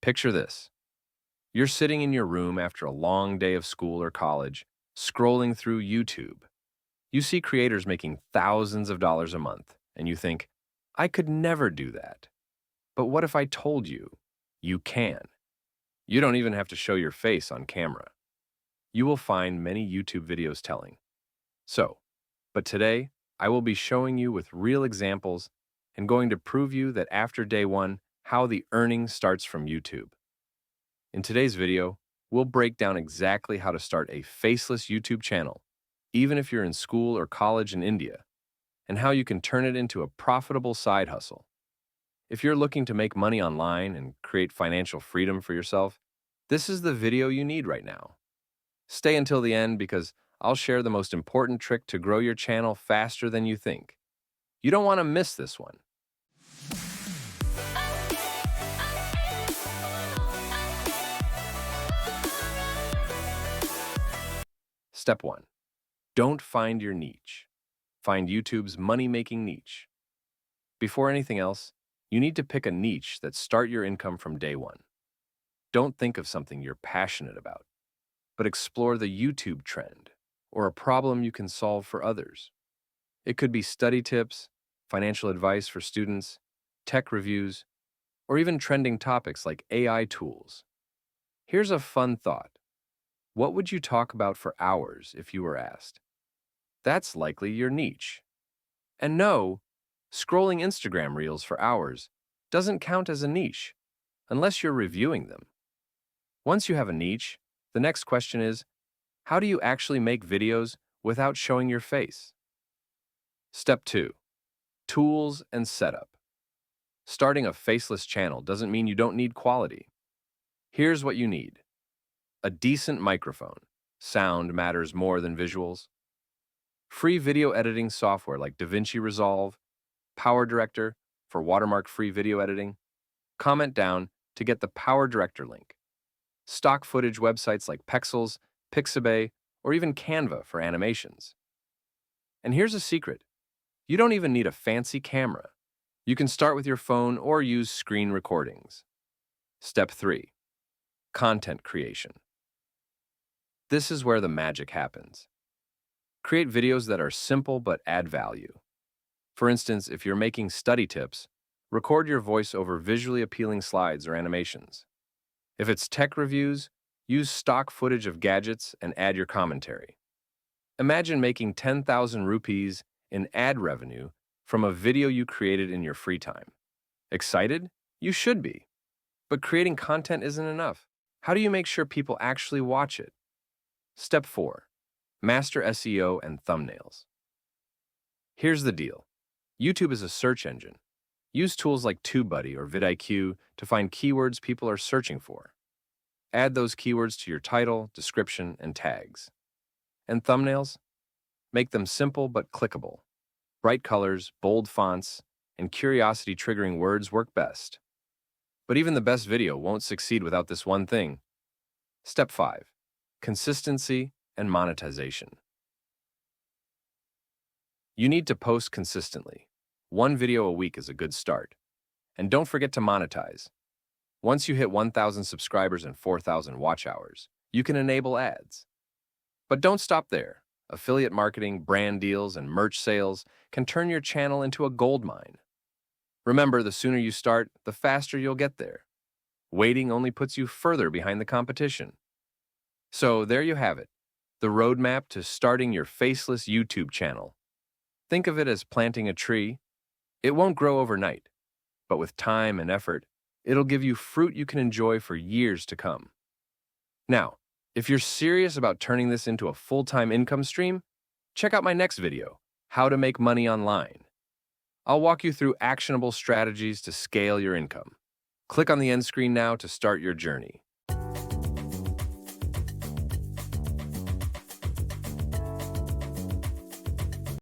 Picture this. You're sitting in your room after a long day of school or college, scrolling through YouTube. You see creators making thousands of dollars a month, and you think, I could never do that. But what if I told you, you can? You don't even have to show your face on camera. You will find many YouTube videos telling. But today, I will be showing you with real examples and going to prove you that after day one, how the earning starts from YouTube. In today's video, we'll break down exactly how to start a faceless YouTube channel, even if you're in school or college in India, and how you can turn it into a profitable side hustle. If you're looking to make money online and create financial freedom for yourself, this is the video you need right now. Stay until the end because I'll share the most important trick to grow your channel faster than you think. You don't want to miss this one. Step 1. Don't find your niche. Find YouTube's money-making niche. Before anything else, you need to pick a niche that starts your income from day one. Don't think of something you're passionate about, but explore the YouTube trend or a problem you can solve for others. It could be study tips, financial advice for students, tech reviews, or even trending topics like AI tools. Here's a fun thought. What would you talk about for hours if you were asked? That's likely your niche. And no, scrolling Instagram reels for hours doesn't count as a niche unless you're reviewing them. Once you have a niche, the next question is, how do you actually make videos without showing your face? Step 2. Tools and setup. Starting a faceless channel doesn't mean you don't need quality. Here's what you need. A decent microphone. Sound matters more than visuals. Free video editing software like DaVinci Resolve, Power Director for watermark-free video editing. Comment down to get the Power Director link. Stock footage websites like Pexels, Pixabay, or even Canva for animations. And here's a secret. You don't even need a fancy camera. You can start with your phone or use screen recordings. Step 3. Content creation. This is where the magic happens. Create videos that are simple but add value. For instance, if you're making study tips, record your voice over visually appealing slides or animations. If it's tech reviews, use stock footage of gadgets and add your commentary. Imagine making 10,000 rupees in ad revenue from a video you created in your free time. Excited? You should be. But creating content isn't enough. How do you make sure people actually watch it? Step 4. Master SEO and thumbnails. Here's the deal. YouTube is a search engine. Use tools like TubeBuddy or VidIQ to find keywords people are searching for. Add those keywords to your title, description, and tags. And thumbnails? Make them simple but clickable. Bright colors, bold fonts, and curiosity-triggering words work best. But even the best video won't succeed without this one thing. Step 5. Consistency and monetization. You need to post consistently. One video a week is a good start. And don't forget to monetize. Once you hit 1,000 subscribers and 4,000 watch hours, you can enable ads. But don't stop there. Affiliate marketing, brand deals, and merch sales can turn your channel into a goldmine. Remember, the sooner you start, the faster you'll get there. Waiting only puts you further behind the competition. So there you have it, the roadmap to starting your faceless YouTube channel. Think of it as planting a tree. It won't grow overnight, but with time and effort, it'll give you fruit you can enjoy for years to come. Now, if you're serious about turning this into a full-time income stream, check out my next video, How to Make Money Online. I'll walk you through actionable strategies to scale your income. Click on the end screen now to start your journey.